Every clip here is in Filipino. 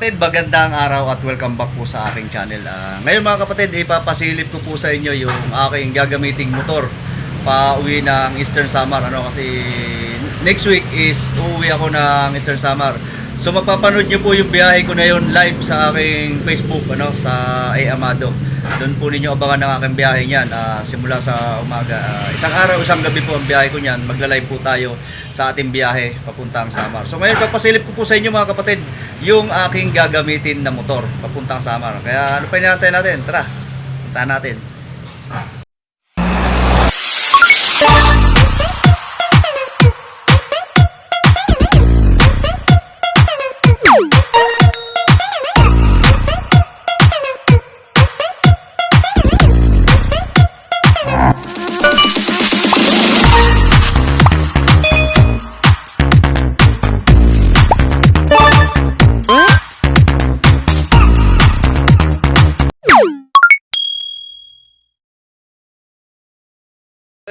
kapatid, magandang araw at welcome back po sa aking channel. Ngayon mga kapatid, ipapasilip ko po sa inyo yung aking gagamiting motor pa uwi ng Eastern Samar, kasi next week is uuwi ako ng Eastern Samar. So mapapanood nyo po yung biyahe ko na yun live sa aking Facebook, sa A. Amado. Doon po ninyo abangan ang aking biyahe niyan, simula sa umaga. Isang araw, isang gabi po ang biyahe ko niyan. Magla-live po tayo sa ating biyahe papuntang Samar. So ngayon papasilip ko po sa inyo mga kapatid yung aking gagamitin na motor papuntang Samar. Kaya ano pa hinihintay natin? Tara, puntahan natin.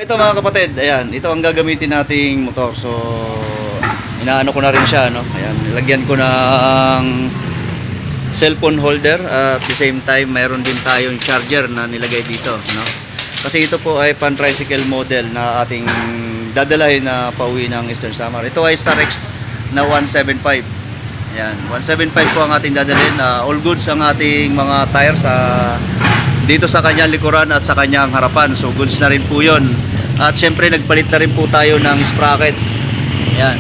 Ito mga kapatid, ayan, ito ang gagamitin nating motor. So, inaano ko na rin siya, Ayan, nilagyan ko ng cellphone holder at the same time mayroon din tayong charger na nilagay dito, Kasi ito po ay pan-tricycle model na ating dadalahin na pauwi ng Eastern Samar. Ito ay Starex na 175. Ayan, 175 po ang ating dadalhin. All goods ang ating mga tires dito sa kanyang likuran at sa kanyang harapan. So goods na rin po yun. At syempre nagpalit na rin po tayo ng sprocket. Ayan,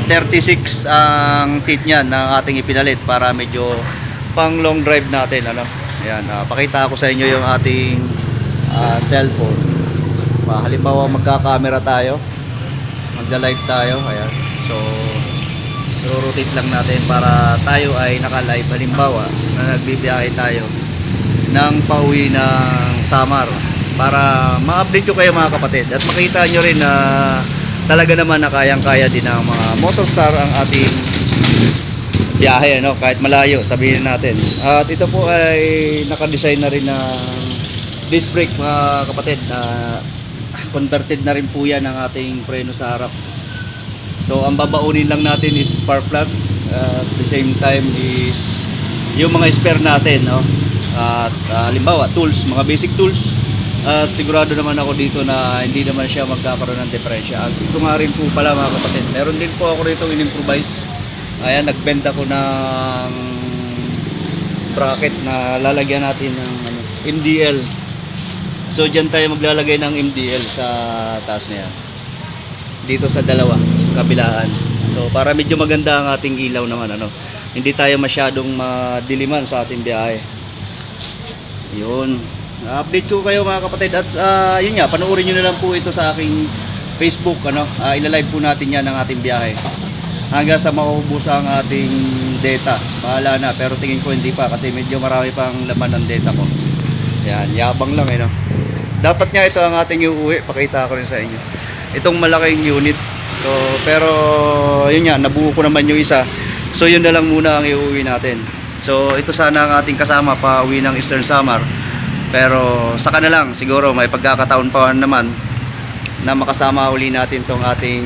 36 ang teeth niyan na ating ipinalit para medyo pang long drive natin, Ayan, pakita ko sa inyo yung ating cellphone. Halimbawa magka-camera tayo, magla-live tayo. Ayan, so rotate lang natin para tayo ay naka-live. Halimbawa na nagbibiyahe tayo ng pauwi ng Samar para ma-update ko kayo mga kapatid at makita nyo rin na talaga naman na kayang-kaya din ng mga Motorstar ang ating biyahe, kahit malayo, sabihin natin. At ito po ay naka-design na rin ng disc brake mga kapatid. Converted na rin po yan ang ating preno sa harap. So ang babaunin lang natin is spark plug, at the same time is yung mga spare natin, at halimbawa tools, mga basic tools. At sigurado naman ako dito na hindi naman siya magkakaroon ng diferensya. Ito nga rin po pala mga kapatid, meron din po ako rito in-improvise. Ayan, nagbend ako ng bracket na lalagyan natin ng MDL. So dyan tayo maglalagay ng MDL sa taas na yan, dito sa dalawa kabilaan. So para medyo maganda ang ating ilaw naman, hindi tayo masyadong madiliman sa ating biyahe. Yun, update ko kayo mga kapatid. At yun nga, panoorin nyo na lang po ito sa aking Facebook, ilalive po natin yan ng ating biyahe hanggang sa maubos ang ating data. Bahala na, pero tingin ko hindi pa kasi medyo marami pang laman ng data ko. Yan, yabang lang, Dapat nga ito ang ating iuwi, pakita ko rin sa inyo itong malaking unit. So pero yun nga, nabuo ko naman yung isa, so yun na lang muna ang iuwi natin. So ito sana ang ating kasama pa uwi ng Eastern Samar, pero saka na lang siguro may pagkakataon pa naman na makasama uli natin tong ating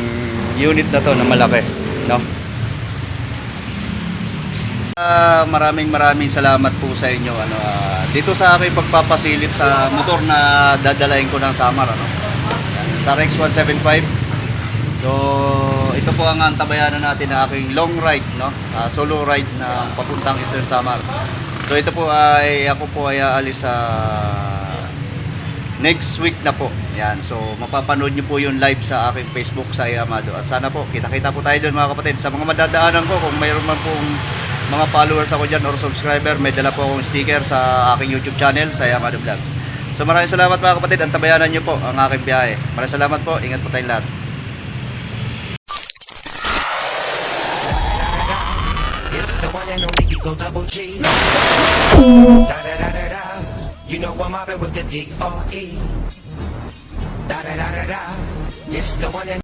unit na to na malaki, maraming salamat po sa inyo dito sa aking pagpapasilip sa motor na dadalahin ko ng Samar, Starex 175. So ito po ang antabayanan natin na aking long ride, solo ride na papuntang Eastern Samar. So ito po ay ako po ay aalis sa next week na po. Yan, so mapapanood niyo po yung live sa aking Facebook sa A. Amado. At sana po kita-kita po tayo doon mga kapatid. Sa mga madadaanan ko, kung mayroon man pong mga followers ako dyan or subscriber, may dala po akong sticker sa aking YouTube channel sa A. Amado Vlogs. So maraming salamat mga kapatid, antabayanan niyo po ang aking biyahe. Maraming salamat po, ingat po tayong lahat. The one and only Eagle Double G. Da da da da da. You know I'm mobbing with the D.R.E. Da da da da da. It's the one and